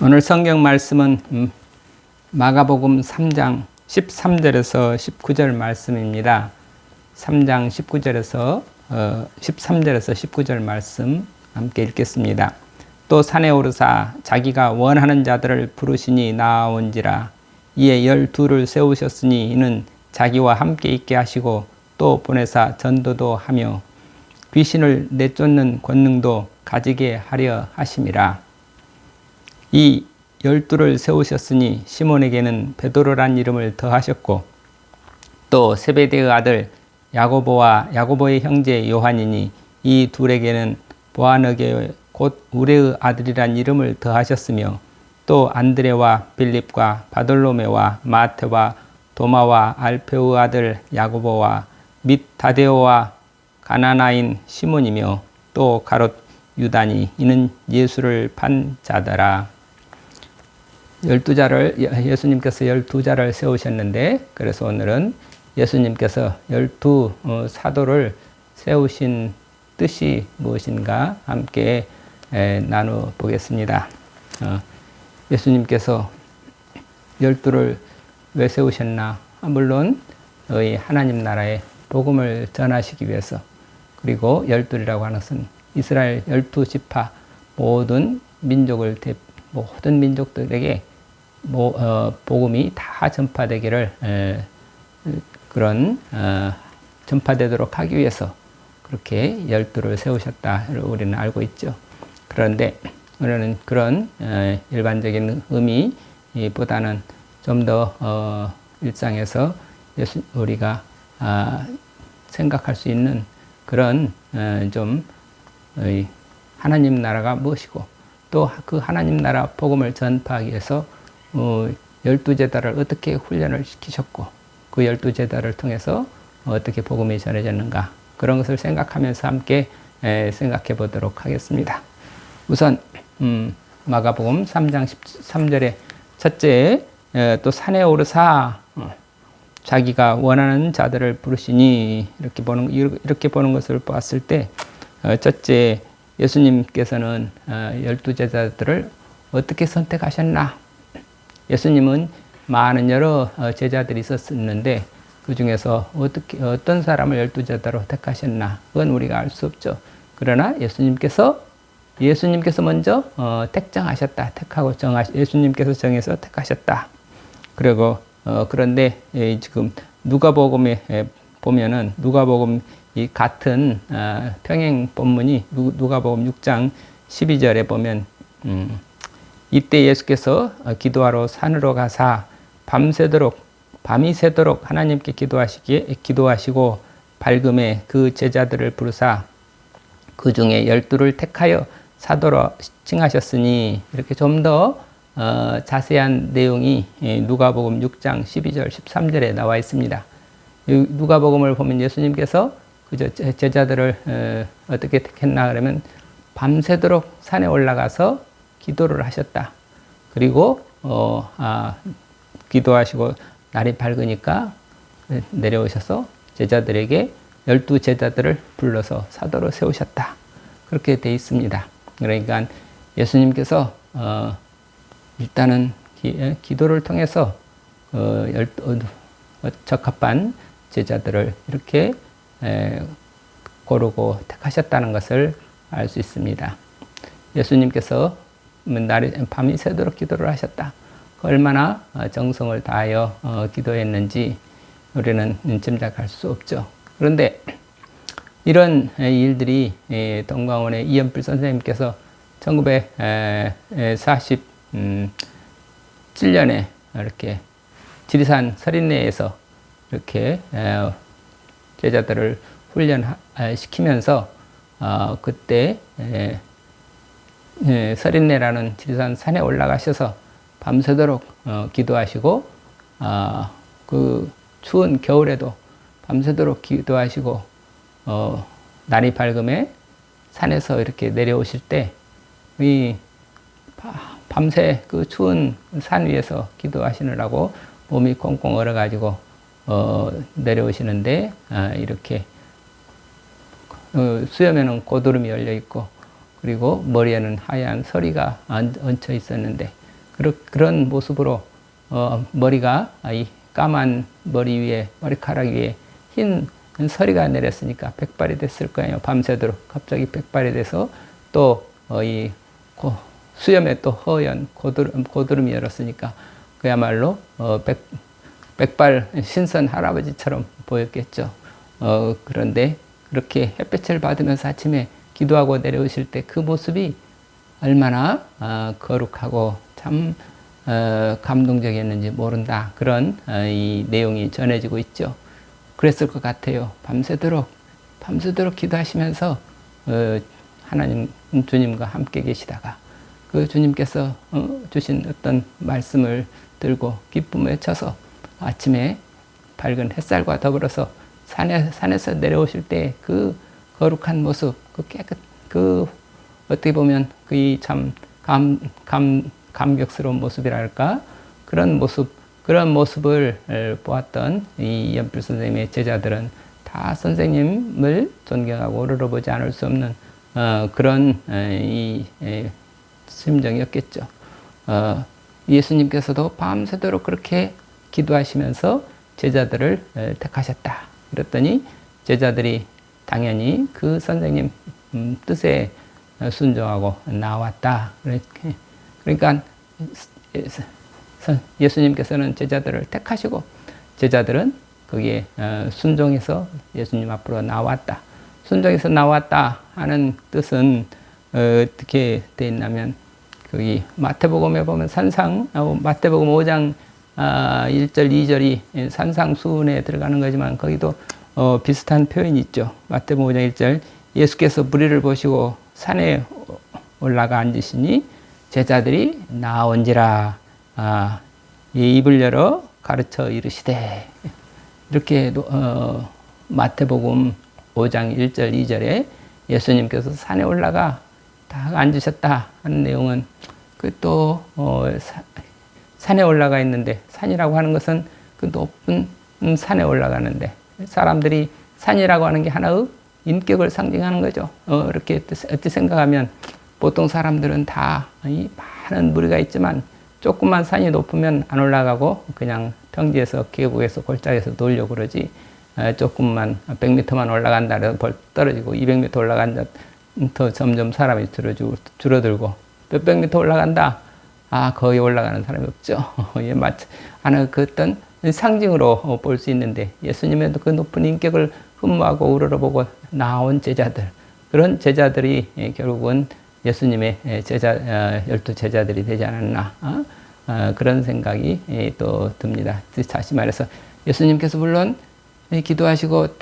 오늘 성경 말씀은 마가복음 3장 13절에서 19절 말씀입니다. 3장 19절에서 13절에서 19절 말씀 함께 읽겠습니다. 또 산에 오르사 자기가 원하는 자들을 부르시니 나아온지라. 이에 12를 세우셨으니 이는 자기와 함께 있게 하시고 또 보내사 전도도 하며 귀신을 내쫓는 권능도 가지게 하려 하심이라. 이 12를 세우셨으니 시몬에게는 베드로란 이름을 더하셨고 또 세베대의 아들 야고보와 야고보의 형제 요한이니 이 둘에게는 보아너게 곧 우레의 아들이란 이름을 더하셨으며 또 안드레와 빌립과 바돌로메와 마테와 도마와 알페의 아들 야고보와 및 다데오와 가나나인 시몬이며 또 가롯 유다니 이는 예수를 판 자더라. 예수님께서 12자를 세우셨는데, 그래서 오늘은 예수님께서 12 사도를 세우신 뜻이 무엇인가 함께 나눠 보겠습니다. 예수님께서 12를 왜 세우셨나? 물론 하나님 나라의 복음을 전하시기 위해서, 그리고 12이라고 하는 것은 이스라엘 12지파 모든 민족들에게 복음이 다 전파되기를 전파되도록 하기 위해서 그렇게 12를 세우셨다 우리는 알고 있죠. 그런데 우리는 그런 일반적인 의미보다는 좀 더 일상에서 우리가 생각할 수 있는 그런 좀 하나님 나라가 무엇이고 또 그 하나님 나라 복음을 전파하기 위해서 12제자를 어떻게 훈련을 시키셨고 그 12제자를 통해서 어떻게 복음이 전해졌는가, 그런 것을 생각하면서 함께 생각해 보도록 하겠습니다. 우선 마가복음 3장 13절에 첫째, 또 산에 오르사 자기가 원하는 자들을 부르시니 이렇게 보는 것을 봤을 때, 첫째, 예수님께서는 12제자들을 어떻게 선택하셨나? 예수님은 많은 여러 제자들이 있었는데 그 중에서 어떤 사람을 12제자로 택하셨나? 그건 우리가 알 수 없죠. 그러나 예수님께서 먼저 예수님께서 정해서 택하셨다. 그리고 그런데 지금 누가복음에 보면은 누가복음 이 같은 평행 본문이 누가복음 6장 12절에 보면 이때 예수께서 기도하러 산으로 가사 밤이 새도록 하나님께 기도하시고 밝음에 그 제자들을 부르사 그 중에 12를 택하여 사도로 칭하셨으니, 이렇게 좀 더 자세한 내용이 누가복음 6장 12절 13절에 나와 있습니다. 누가복음을 보면 예수님께서 그저 제자들을 어떻게 택했나 그러면 밤새도록 산에 올라가서 기도를 하셨다. 그리고 기도하시고 날이 밝으니까 내려오셔서 제자들에게 12제자들을 불러서 사도로 세우셨다. 그렇게 돼 있습니다. 그러니까 예수님께서 일단은 기도를 통해서 적합한 제자들을 이렇게 고르고 택하셨다는 것을 알 수 있습니다. 예수님께서 밤이 새도록 기도를 하셨다. 얼마나 정성을 다하여 기도했는지 우리는 짐작할 수 없죠. 그런데 이런 일들이 동광원의 이연필 선생님께서 1947년에 이렇게 지리산 설인내에서 이렇게 제자들을 훈련시키면서 그때 설인내라는 지리산 산에 올라가셔서 밤새도록 기도하시고 그 추운 겨울에도 밤새도록 기도하시고 날이 밝음에 산에서 이렇게 내려오실 때 이 밤새 그 추운 산 위에서 기도하시느라고 몸이 꽁꽁 얼어가지고 내려오시는데 이렇게 수염에는 고드름이 열려 있고 그리고 머리에는 하얀 서리가 얹혀 있었는데 그런 모습으로 머리가 이 까만 머리 위에 머리카락 위에 흰 서리가 내렸으니까 백발이 됐을 거예요. 밤새도록 갑자기 백발이 돼서 또 이 수염에 또 허연 고드름이 열었으니까 그야말로 백발 신선 할아버지처럼 보였겠죠. 그런데 그렇게 햇볕을 받으면서 아침에 기도하고 내려오실 때 그 모습이 얼마나 거룩하고 참 감동적이었는지 모른다. 그런 이 내용이 전해지고 있죠. 그랬을 것 같아요. 밤새도록 기도하시면서 하나님 주님과 함께 계시다가 그 주님께서 주신 어떤 말씀을 들고 기쁨을 외쳐서 아침에 밝은 햇살과 더불어서 산에서 내려오실 때 그 거룩한 모습, 어떻게 보면 그 참 감격스러운 모습이랄까 그런 모습을 보았던 이 연필 선생님의 제자들은 다 선생님을 존경하고 우러러보지 않을 수 없는 그런 심정이었겠죠. 예수님께서도 밤새도록 그렇게 기도하시면서 제자들을 택하셨다. 그랬더니 제자들이 당연히 그 선생님 뜻에 순종하고 나왔다. 그러니까 예수님께서는 제자들을 택하시고 제자들은 거기에 순종해서 예수님 앞으로 나왔다. 순종해서 나왔다 하는 뜻은 어떻게 되어 있냐면 거기 마태복음에 보면 마태복음 5장 1절 2절이 산상수훈에 들어가는 거지만 거기도 비슷한 표현이 있죠. 마태복음 5장 1절 예수께서 무리를 보시고 산에 올라가 앉으시니 제자들이 나온지라 입을 열어 가르쳐 이르시되 이렇게 마태복음 5장 1절 2절에 예수님께서 산에 올라가 다 앉으셨다 하는 내용은 또 산에 올라가 있는데 산이라고 하는 것은 그 높은 산에 올라가는데 사람들이 산이라고 하는 게 하나의 인격을 상징하는 거죠. 이렇게 어떻게 생각하면 보통 사람들은 다 많은 무리가 있지만 조금만 산이 높으면 안 올라가고 그냥 평지에서 계곡에서 골짜기에서 놀려고 그러지 조금만 100m만 올라간다 해서 벌 떨어지고 200m 올라간다 더 점점 사람이 줄어들고 몇백 미터 올라간다 거의 올라가는 사람이 없죠. 하나 그 어떤 상징으로 볼 수 있는데 예수님의 그 높은 인격을 흠모하고 우러러보고 나온 제자들 그런 제자들이 결국은 예수님의 12제자들이 되지 않았나 그런 생각이 또 듭니다. 다시 말해서 예수님께서 물론 기도하시고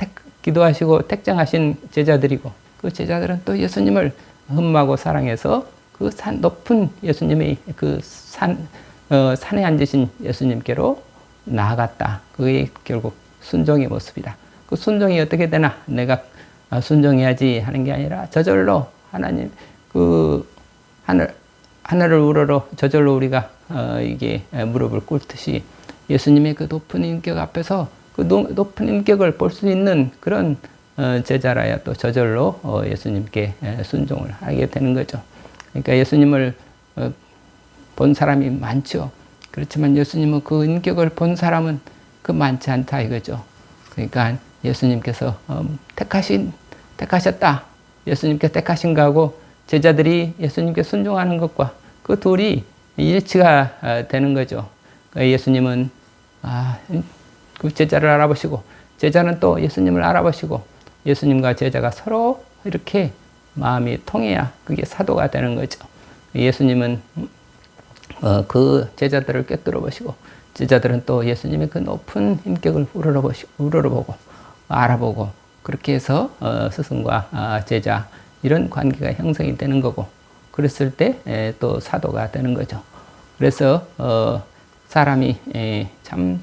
택정하신 제자들이고 그 제자들은 또 예수님을 흠모하고 사랑해서 그 높은 예수님의 그 산에 앉으신 예수님께로 나아갔다. 그게 결국 순종의 모습이다. 그 순종이 어떻게 되나? 내가 순종해야지 하는 게 아니라 저절로 하나님 그 하늘을 우러러 저절로 우리가 이게 무릎을 꿇듯이 예수님의 그 높은 인격 앞에서 그 높은 인격을 볼 수 있는 그런 제자라야 또 저절로 예수님께 순종을 하게 되는 거죠. 그러니까 예수님을 본 사람이 많죠. 그렇지만 예수님은 그 인격을 본 사람은 그 많지 않다 이거죠. 그러니까 예수님께서 택하셨다. 예수님께 택하신 거하고 제자들이 예수님께 순종하는 것과 그 둘이 일치가 되는 거죠. 그러니까 예수님은 그 제자를 알아보시고 제자는 또 예수님을 알아보시고 예수님과 제자가 서로 이렇게 마음이 통해야 그게 사도가 되는 거죠. 예수님은 그 제자들을 꿰뚫어 보시고 제자들은 또 예수님의 그 높은 인격을 우러러보고 알아보고 그렇게 해서 스승과 제자 이런 관계가 형성이 되는 거고 그랬을 때 또 사도가 되는 거죠. 그래서 사람이 참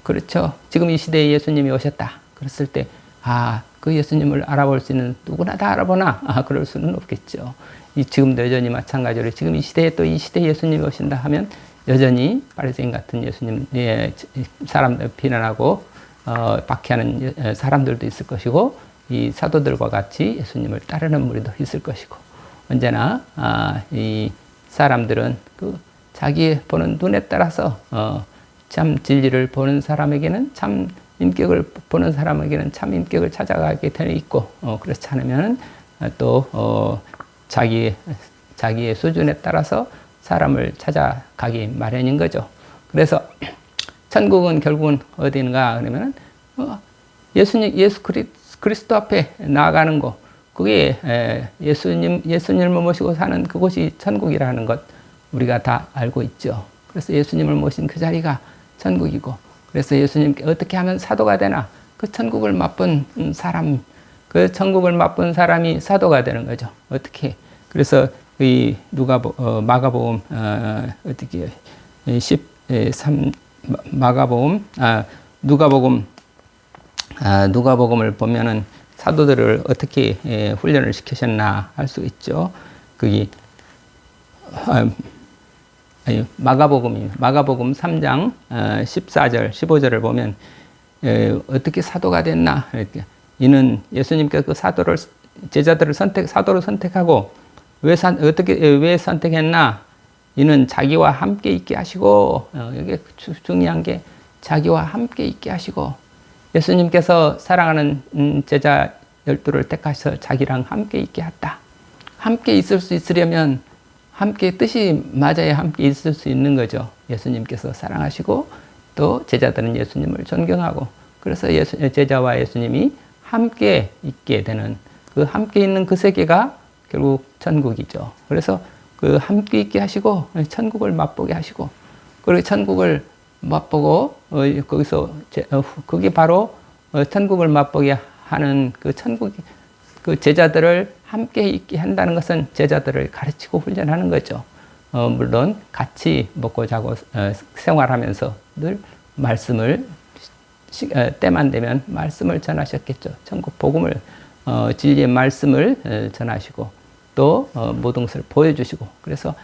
그렇죠. 지금 이 시대에 예수님이 오셨다. 그랬을 때 그 예수님을 알아볼 수 있는 누구나 다 알아보나? 그럴 수는 없겠죠. 지금도 여전히 마찬가지로 지금 이 시대에 또 이 시대에 예수님이 오신다 하면 여전히 바리새인 같은 예수님 사람들 비난하고 박해하는 사람들도 있을 것이고 이 사도들과 같이 예수님을 따르는 무리도 있을 것이고 언제나 이 사람들은 그 자기의 보는 눈에 따라서 참 진리를 보는 사람에게는 참 인격을 보는 사람에게는 참 인격을 찾아가게 되어 있고 그렇지 않으면 또 자기의 수준에 따라서 사람을 찾아가기 마련인 거죠. 그래서 천국은 결국은 어디인가 그러면은 예수 그리스도 앞에 나아가는 거, 그게 예수님을 모시고 사는 그곳이 천국이라는 것 우리가 다 알고 있죠. 그래서 예수님을 모신 그 자리가 천국이고, 그래서 예수님께 어떻게 하면 사도가 되나, 그 천국을 맛본 사람, 그 천국을 맛본 사람이 사도가 되는 거죠. 어떻게? 그래서 이 마가복음 어떻게 13 마가복음 누가복음을 보면은 사도들을 어떻게 훈련을 시키셨나 할 수 있죠. 그게 마가복음 3장 14절 15절을 보면 어떻게 사도가 됐나, 이렇게 이는 예수님께서 그 제자들을 사도로 선택하고 왜 선택했나, 이는 자기와 함께 있게 하시고, 여기 중요한 게 자기와 함께 있게 하시고, 예수님께서 사랑하는 제자 12를 택하셔서 자기랑 함께 있게 했다. 함께 있을 수 있으려면 함께 뜻이 맞아야 함께 있을 수 있는 거죠. 예수님께서 사랑하시고 또 제자들은 예수님을 존경하고, 그래서 제자와 예수님이 함께 있게 되는, 그 함께 있는 그 세계가 결국 천국이죠. 그래서 그 함께 있게 하시고 천국을 맛보게 하시고, 그리고 천국을 맛보고 거기서 그게 바로 천국을 맛보게 하는 그 천국, 그 제자들을 함께 있게 한다는 것은 제자들을 가르치고 훈련하는 거죠. 물론 같이 먹고 자고 생활하면서 늘 말씀을 때만 되면 말씀을 전하셨겠죠. 천국 복음을 진리의 말씀을 전하시고 또 모든 것을 보여주시고, 그래서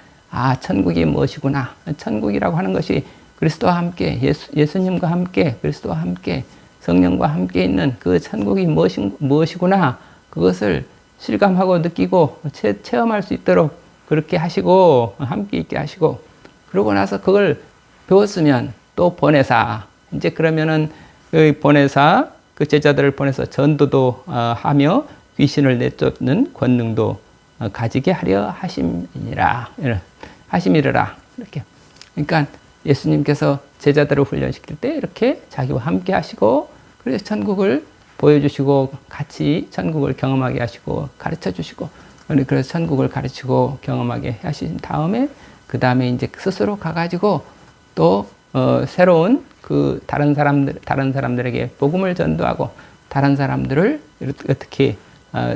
천국이 무엇이구나, 천국이라고 하는 것이 그리스도와 함께 예수님과 함께 그리스도와 함께 성령과 함께 있는 그 천국이 무엇이구나, 그것을 실감하고 느끼고 체험할 수 있도록 그렇게 하시고 함께 있게 하시고, 그러고 나서 그걸 배웠으면 또 보내사, 이제 그러면은 그 제자들을 보내서 전도도 하며 귀신을 내쫓는 권능도 가지게 하려 하심이라 이렇게. 그러니까 예수님께서 제자들을 훈련시킬 때 이렇게 자기와 함께 하시고, 그래서 천국을 보여주시고 같이 천국을 경험하게 하시고 가르쳐 주시고, 그래서 천국을 가르치고 경험하게 하신 다음에 그 다음에 이제 스스로 가가지고 또 새로운 그 다른 사람들에게 복음을 전도하고, 다른 사람들을 어떻게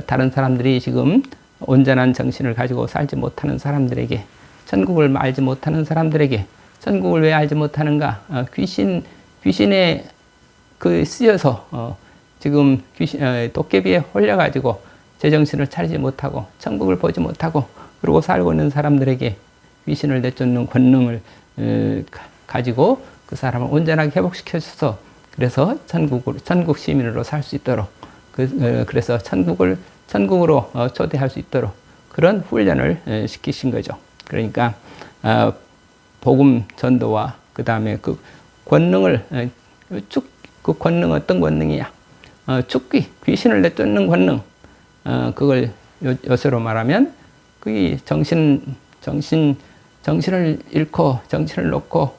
다른 사람들이 지금 온전한 정신을 가지고 살지 못하는 사람들에게, 천국을 알지 못하는 사람들에게, 천국을 왜 알지 못하는가? 귀신에 쓰여서 지금 도깨비에 홀려가지고 제정신을 차리지 못하고 천국을 보지 못하고 그러고 살고 있는 사람들에게 귀신을 내쫓는 권능을 가지고 그 사람을 온전하게 회복시켜줘서, 그래서 천국 시민으로 살 수 있도록, 그래서 천국으로 초대할 수 있도록 그런 훈련을 시키신 거죠. 그러니까 복음 전도와 그 다음에 그 권능을 그 권능 어떤 권능이냐? 축귀, 귀신을 내쫓는 권능. 그걸 요새로 말하면 그게 정신을 잃고 정신을 놓고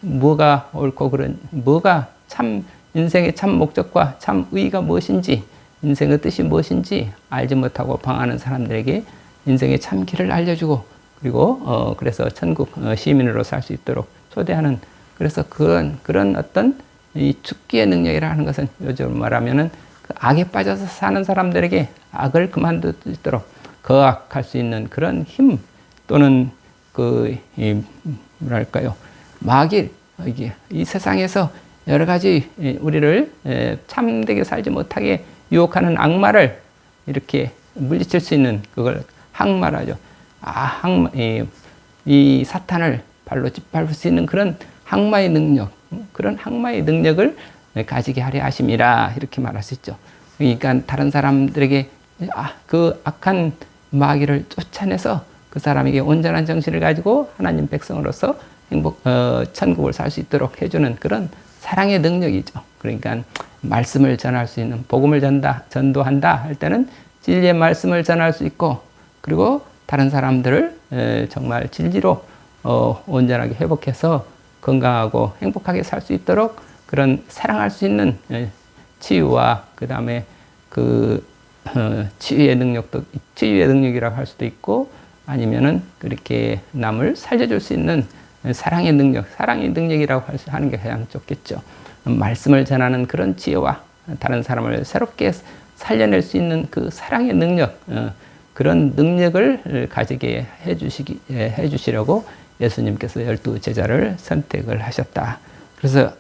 뭐가 옳고 뭐가 참 인생의 참 목적과 참 의의가 무엇인지, 인생의 뜻이 무엇인지 알지 못하고 방황하는 사람들에게 인생의 참 길을 알려주고, 그리고 그래서 천국 시민으로 살 수 있도록 초대하는, 그래서 그런 어떤 이 축기의 능력이라는 것은 요즘 말하면은 그 악에 빠져서 사는 사람들에게 악을 그만둘 수 있도록 거악할 수 있는 그런 힘, 또는 뭐랄까요, 마귀, 이 세상에서 여러 가지 우리를 참되게 살지 못하게 유혹하는 악마를 이렇게 물리칠 수 있는, 그걸 항마라죠. 이 사탄을 발로 짓밟을 수 있는 그런 항마의 능력, 그런 항마의 능력을 가지게 하려 하심이라, 이렇게 말할 수 있죠. 그러니까 다른 사람들에게 그 악한 마귀를 쫓아내서 그 사람에게 온전한 정신을 가지고 하나님 백성으로서 천국을 살 수 있도록 해주는 그런 사랑의 능력이죠. 그러니까 말씀을 전할 수 있는, 복음을 전도한다 할 때는 진리의 말씀을 전할 수 있고, 그리고 다른 사람들을 정말 진리로 온전하게 회복해서 건강하고 행복하게 살 수 있도록 그런 사랑할 수 있는 치유와 그 다음에 치유의 능력이라고 할 수도 있고, 아니면은 그렇게 남을 살려줄 수 있는 사랑의 능력이라고 하는 게 가장 좋겠죠. 말씀을 전하는 그런 지혜와 다른 사람을 새롭게 살려낼 수 있는 그 사랑의 능력, 그런 능력을 가지게 해주시려고 예수님께서 12 제자를 선택을 하셨다. 그래서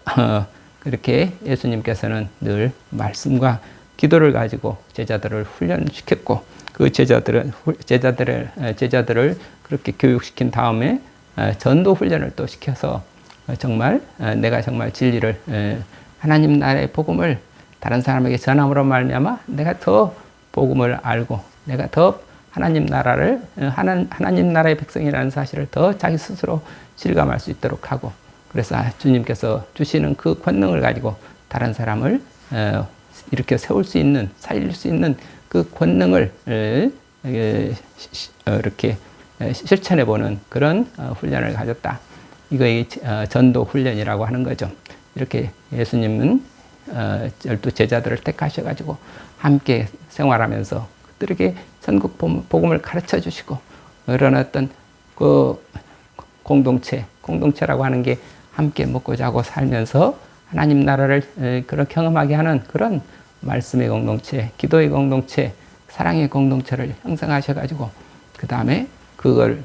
그렇게 예수님께서는 늘 말씀과 기도를 가지고 제자들을 훈련시켰고, 그 제자들을 그렇게 교육시킨 다음에 전도 훈련을 또 시켜서 정말 내가 정말 진리를, 하나님 나라의 복음을 다른 사람에게 전함으로 말미암아 내가 더 복음을 알고, 내가 더 하나님 나라의 백성이라는 사실을 더 자기 스스로 실감할 수 있도록 하고, 그래서 주님께서 주시는 그 권능을 가지고 다른 사람을 이렇게 세울 수 있는, 살릴 수 있는 그 권능을 이렇게 실천해보는 그런 훈련을 가졌다. 이거의 전도 훈련이라고 하는 거죠. 이렇게 예수님은 12 제자들을 택하셔가지고 함께 생활하면서 그들에게 전국 복음을 가르쳐 주시고, 그런 어떤 그 공동체라고 하는 게 함께 먹고 자고 살면서 하나님 나라를 그런 경험하게 하는 그런 말씀의 공동체, 기도의 공동체, 사랑의 공동체를 형성하셔가지고, 그 다음에 그걸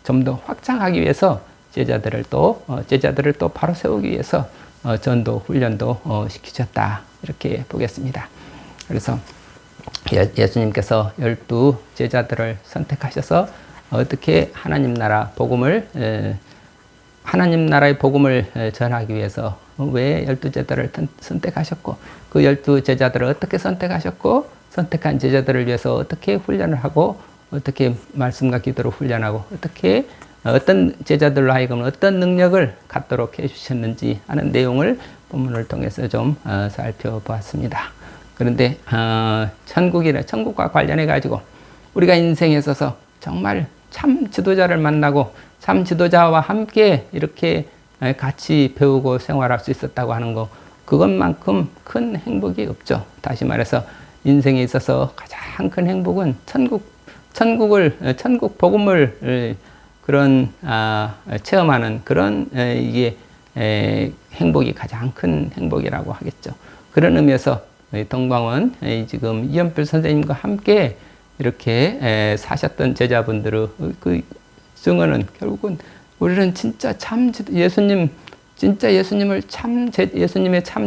좀 더 확장하기 위해서 제자들을 또 바로 세우기 위해서 전도 훈련도 시키셨다, 이렇게 보겠습니다. 그래서 예수님께서 12 제자들을 선택하셔서 어떻게 하나님 나라의 복음을 전하기 위해서 왜 12 제자들을 선택하셨고, 그 12 제자들을 어떻게 선택하셨고, 선택한 제자들을 위해서 어떻게 훈련을 하고, 어떻게 말씀과 기도로 훈련하고, 어떤 제자들로 하여금 어떤 능력을 갖도록 해주셨는지 하는 내용을 본문을 통해서 좀 살펴보았습니다. 그런데 천국과 관련해 가지고 우리가 인생에 있어서 정말 참 지도자를 만나고 참 지도자와 함께 이렇게 같이 배우고 생활할 수 있었다고 하는 거, 그것만큼 큰 행복이 없죠. 다시 말해서 인생에 있어서 가장 큰 행복은 천국 복음을 그런 체험하는 그런 이게 행복이 가장 큰 행복이라고 하겠죠. 그런 의미에서 동방원 지금 이연필 선생님과 함께 이렇게 사셨던 제자분들의 그 증언은 결국은 우리는 진짜 참 예수님의 참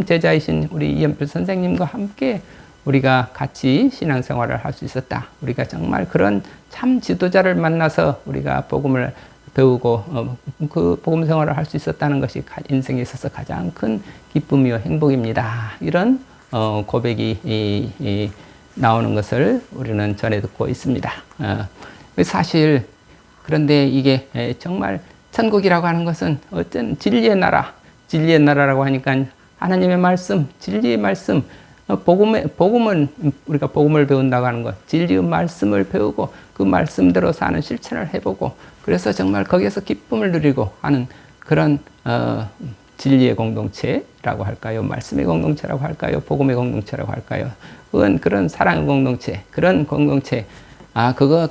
제자이신 우리 이연필 선생님과 함께 우리가 같이 신앙생활을 할 수 있었다. 우리가 정말 그런 참 지도자를 만나서 우리가 복음을 배우고 그 복음 생활을 할 수 있었다는 것이 인생에 있어서 가장 큰 기쁨이요 행복입니다. 이런 고백이 나오는 것을 우리는 전해 듣고 있습니다. 사실 그런데 이게 정말 천국이라고 하는 것은 어떤 진리의 나라라고 하니까 하나님의 말씀, 진리의 말씀, 복음은 우리가 복음을 배운다고 하는 것, 진리의 말씀을 배우고 그 말씀대로 사는 실천을 해보고, 그래서 정말 거기에서 기쁨을 누리고 하는 그런 진리의 공동체라고 할까요? 말씀의 공동체라고 할까요? 복음의 공동체라고 할까요? 그런 사랑의 공동체, 그런 공동체,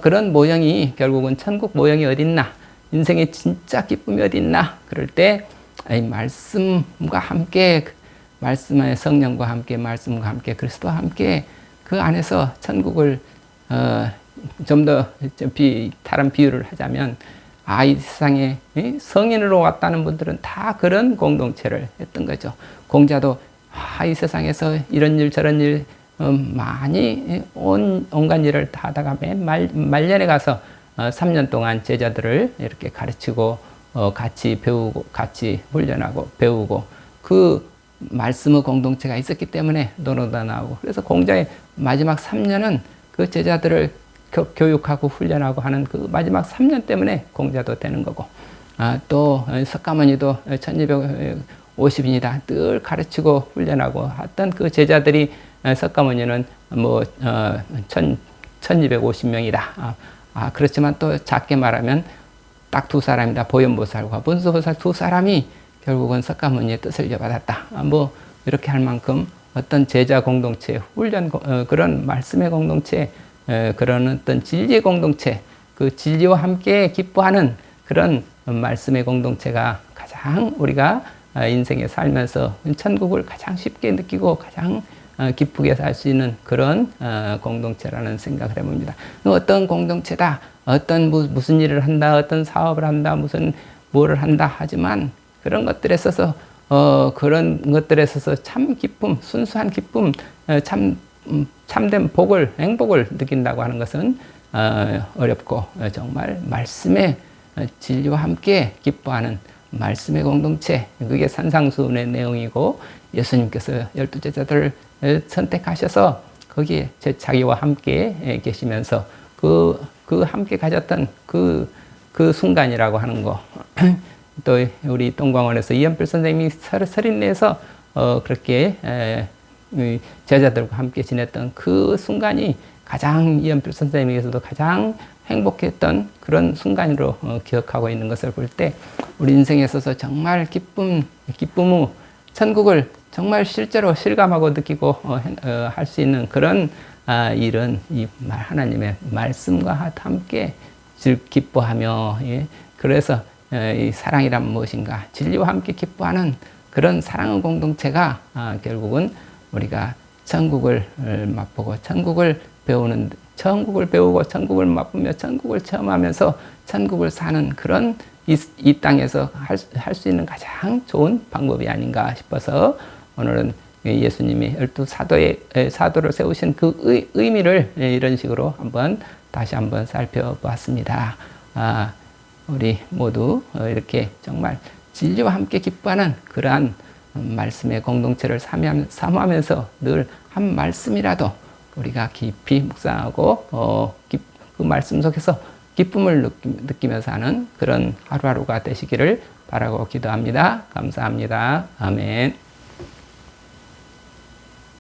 그런 모형이 결국은 천국 모형이 어딨나? 인생의 진짜 기쁨이 어딨나? 그럴 때 말씀과 함께, 말씀의 성령과 함께, 말씀과 함께, 그리스도와 함께 그 안에서 천국을 좀 더 다른 비유를 하자면, 이 세상에 성인으로 왔다는 분들은 다 그런 공동체를 했던 거죠. 공자도 이 세상에서 이런 일 저런 일 많이 온갖 일을 다 하다가 맨 말년에 가서 3년 동안 제자들을 이렇게 가르치고 같이 배우고 같이 훈련하고 배우고, 그 말씀의 공동체가 있었기 때문에 논어도 나오고, 그래서 공자의 마지막 3년은 그 제자들을 교육하고 훈련하고 하는 그 마지막 3년 때문에 공자도 되는 거고, 또 석가모니도 1250인이다 늘 가르치고 훈련하고 했던 그 제자들이, 석가모니는 뭐 1250명이다. 그렇지만 또 작게 말하면 딱 두 사람이다. 보현보살과 문수보살 두 사람이 결국은 석가모니의 뜻을 이어받았다. 뭐 이렇게 할 만큼 어떤 제자 공동체, 훈련, 그런 말씀의 공동체, 그런 어떤 진리의 공동체, 그 진리와 함께 기뻐하는 그런 말씀의 공동체가 가장 우리가 인생에 살면서 천국을 가장 쉽게 느끼고 가장 기쁘게 살 수 있는 그런 공동체라는 생각을 해봅니다. 어떤 공동체다, 어떤 무슨 일을 한다, 어떤 사업을 한다, 무슨 뭐를 한다 하지만 그런 것들에 있어서 그런 것들에 있어서 참 기쁨, 순수한 기쁨, 참된 복을, 행복을 느낀다고 하는 것은 어렵고, 정말 말씀의 진리와 함께 기뻐하는 말씀의 공동체, 그게 산상수훈의 내용이고, 예수님께서 12제자들을 선택하셔서 거기에 자기와 함께 계시면서 그 함께 가졌던 그 순간이라고 하는 거. 또 우리 동광원에서 이연필 선생님이 설인내에서 그렇게 제자들과 함께 지냈던 그 순간이 가장 이연필 선생님에게서도 가장 행복했던 그런 순간으로 기억하고 있는 것을 볼 때, 우리 인생에 있어서 정말 기쁨 후 천국을 정말 실제로 실감하고 느끼고 할 수 있는 그런 일은 이 하나님의 말씀과 함께 기뻐하며, 그래서 이 사랑이란 무엇인가, 진리와 함께 기뻐하는 그런 사랑의 공동체가 결국은 우리가 천국을 맛보고 천국을 배우고 천국을 맛보며 천국을 체험하면서 천국을 사는 그런 이 땅에서 할 수 있는 가장 좋은 방법이 아닌가 싶어서, 오늘은 예수님이 12사도를 세우신 그 의미를 이런 식으로 다시 한번 살펴보았습니다. 우리 모두 이렇게 정말 진리와 함께 기뻐하는 그러한 말씀의 공동체를 사모하면서 늘 한 말씀이라도 우리가 깊이 묵상하고 그 말씀 속에서 기쁨을 느끼면서 하는 그런 하루하루가 되시기를 바라고 기도합니다. 감사합니다. 아멘.